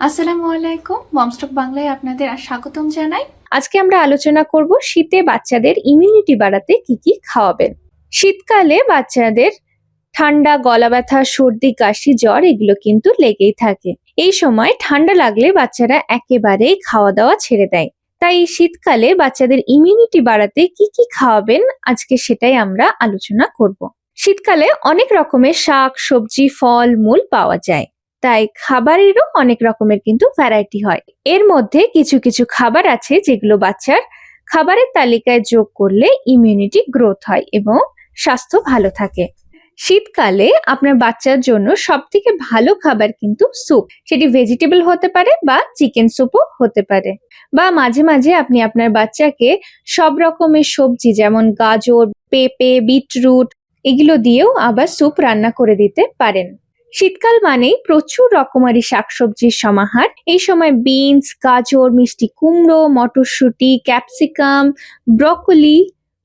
আসসালামু আলাইকুম, মমস্টক বাংলায় আপনাদের স্বাগতম জানাই। আজকে আমরা আলোচনা করব শীতে বাচ্চাদের ইমিউনিটি বাড়াতে কি কি খাওয়াবেন। শীতকালে বাচ্চাদের ঠান্ডা, গলা ব্যথা, সর্দি, কাশি, জ্বর এগুলো কিন্তু লেগেই থাকে। এই সময় ঠান্ডা লাগলে বাচ্চারা একেবারেই খাওয়া দাওয়া ছেড়ে দেয়। তাই এই শীতকালে বাচ্চাদের ইমিউনিটি বাড়াতে কি কি খাওয়াবেন আজকে সেটাই আমরা আলোচনা করব। শীতকালে অনেক রকমের শাক, সবজি, ফল মূল পাওয়া যায়, তাই খাবারেরও অনেক রকমের কিন্তু ভ্যারাইটি হয়। এর মধ্যে কিছু কিছু খাবার আছে যেগুলো বাচ্চার খাবারের তালিকায় যোগ করলে ইমিউনিটি গ্রোথ হয় এবং স্বাস্থ্য ভালো থাকে। শীতকালে আপনার বাচ্চার জন্য সব থেকে ভালো খাবার কিন্তু স্যুপ। সেটি ভেজিটেবল হতে পারে বা চিকেন স্যুপও হতে পারে, বা মাঝে মাঝে আপনি আপনার বাচ্চাকে সব রকমের সবজি যেমন গাজর, পেঁপে, বিটরুট এগুলো দিয়েও আবার স্যুপ রান্না করে দিতে পারেন। শীতকাল মানেই প্রচুর রকমারি শাকসবজির সমাহার। এই সময় বিনস, গাজর, মিষ্টি কুমড়ো, মটরশুঁটি, ক্যাপসিকাম, ব্রকলি,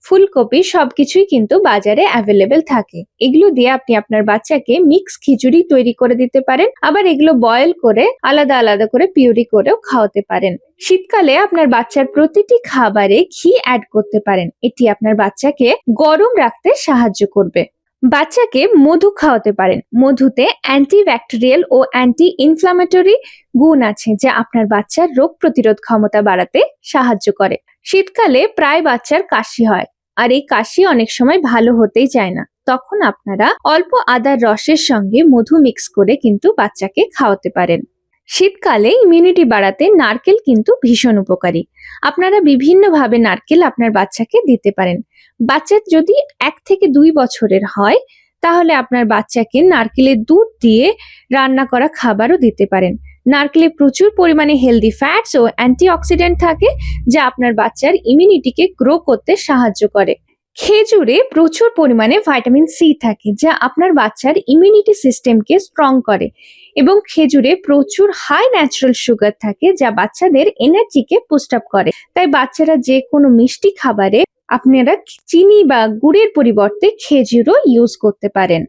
ফুলকপি সবকিছুই কিন্তু বাজারে অ্যাভেলেবেল থাকে। এগুলো দিয়ে আপনি আপনার বাচ্চাকে মিক্স খিচুড়ি তৈরি করে দিতে পারেন, আবার এগুলো বয়েল করে আলাদা আলাদা করে পিউরি করেও খাওয়াতে পারেন। শীতকালে আপনার বাচ্চার প্রতিটি খাবারে ঘি অ্যাড করতে পারেন, এটি আপনার বাচ্চাকে গরম রাখতে সাহায্য করবে। বাচ্চাকে মধু খাওয়াতে পারেন। মধুতে অ্যান্টিব্যাকটেরিয়াল ও অ্যান্টি ইনফ্ল্যামেটরি গুণ আছে যা আপনার বাচ্চার রোগ প্রতিরোধ ক্ষমতা বাড়াতে সাহায্য করে। শীতকালে প্রায় বাচ্চার কাশি হয়, আর এই কাশি অনেক সময় ভালো হতেই চায় না। তখন আপনারা অল্প আদার রসের সঙ্গে মধু মিক্স করে কিন্তু বাচ্চাকে খাওয়াতে পারেন। শীতকালে ইমিউনিটি বাড়াতে নারকেল কিন্তু ভীষণ উপকারী। আপনারা বিভিন্নভাবে নারকেল আপনার বাচ্চাকে দিতে পারেন। বাচ্চা যদি 1 থেকে 2 বছরের হয় তাহলে আপনার বাচ্চাকে নারকেলের দুধ দিয়ে রান্না করা খাবারও দিতে পারেন। নারকেলে প্রচুর পরিমাণে হেলদি ফ্যাটস ও অ্যান্টিঅক্সিডেন্ট থাকে যা আপনার বাচ্চার ইমিউনিটিকে গ্রো করতে সাহায্য করে। খেজুরে প্রচুর পরিমাণে ভিটামিন সি থাকে যা আপনার বাচ্চার ইমিউনিটি সিস্টেমকে স্ট্রং করে, এবং খেজুরে প্রচুর হাই ন্যাচারাল সুগার থাকে যা বাচ্চাদের এনার্জিকে বুস্ট আপ করে। তাই বাচ্চারা যে কোনো মিষ্টি খাবারে আপনারা চিনি বা গুড়ের পরিবর্তে খেজুরও ইউজ করতে পারেন।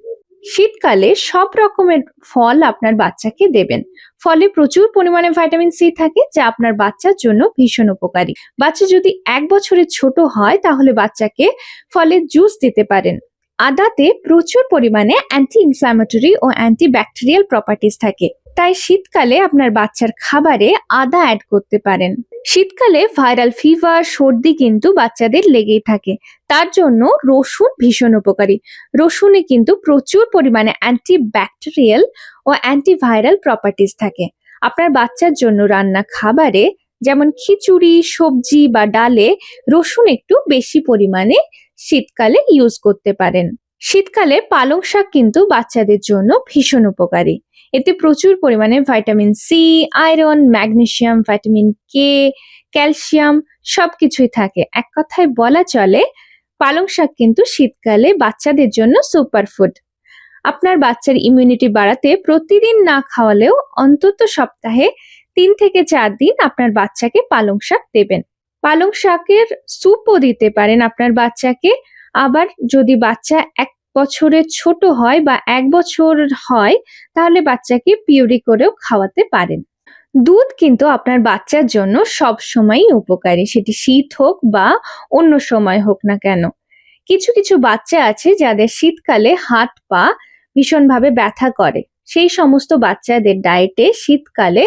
শীতকালে সব রকমের ফল আপনার বাচ্চাকে দেবেন। ফলে প্রচুর পরিমাণে ভিটামিন সি থাকে যা আপনার বাচ্চার জন্য ভীষণ উপকারী। বাচ্চা যদি 1 বছরের ছোট হয় তাহলে বাচ্চাকে ফলের জুস দিতে পারেন। আদাতে প্রচুর পরিমাণে অ্যান্টি ইনফ্ল্যামেটরি ও অ্যান্টি ব্যাকটেরিয়াল প্রপার্টিজ থাকে, তাই শীতকালে আপনার বাচ্চার খাবারে আদা অ্যাড করতে পারেন। শীতকালে ভাইরাল ফিভার, সর্দি কিন্তু বাচ্চাদের লেগেই থাকে, তার জন্য রসুন ভীষণ উপকারী। রসুনে কিন্তু প্রচুর পরিমাণে অ্যান্টি ব্যাকটেরিয়াল ও অ্যান্টিভাইরাল প্রপার্টিজ থাকে। আপনার বাচ্চার জন্য রান্না খাবারে যেমন খিচুড়ি, সবজি বা ডালে রসুন একটু বেশি পরিমাণে শীতকালে ইউজ করতে পারেন। শীতকালে পালং শাক কিন্তু বাচ্চাদের জন্য ভীষণ উপকারী। এতে প্রচুর পরিমাণে vitamin C, iron, magnesium, vitamin K, calcium সবকিছুই থাকে। এক কথায় বলা চলে পালং শাক কিন্তু শীতকালে বাচ্চাদের জন্য সুপার ফুড। আপনার বাচ্চার ইমিউনিটি বাড়াতে প্রতিদিন না খাওয়ালেও অন্তত সপ্তাহে 3 থেকে 4 দিন আপনার বাচ্চাকে পালং শাক দেবেন। পালং শাকের স্যুপও দিতে পারেন আপনার বাচ্চাকে। আবার যদি বাচ্চা 1 বছরের ছোট হয় বা 1 বছর হয় তাহলে বাচ্চাকে পিউরি করেও খাওয়াতে পারেন। দুধ কিন্তু আপনার বাচ্চার জন্য সব সময়ই উপকারী, সেটি শীত হোক বা অন্য সময় হোক না কেন। কিছু কিছু বাচ্চা আছে যাদের শীতকালে হাত পা ভীষণভাবে ব্যথা করে, সেই সমস্ত বাচ্চাদের ডায়েটে শীতকালে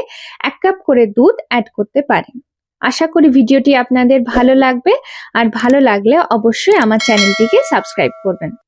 1 কাপ করে দুধ অ্যাড করতে পারেন। আশা করি ভিডিওটি আপনাদের ভালো লাগবে, আর ভালো লাগলে অবশ্যই আমার চ্যানেলটিকে সাবস্ক্রাইব করবেন।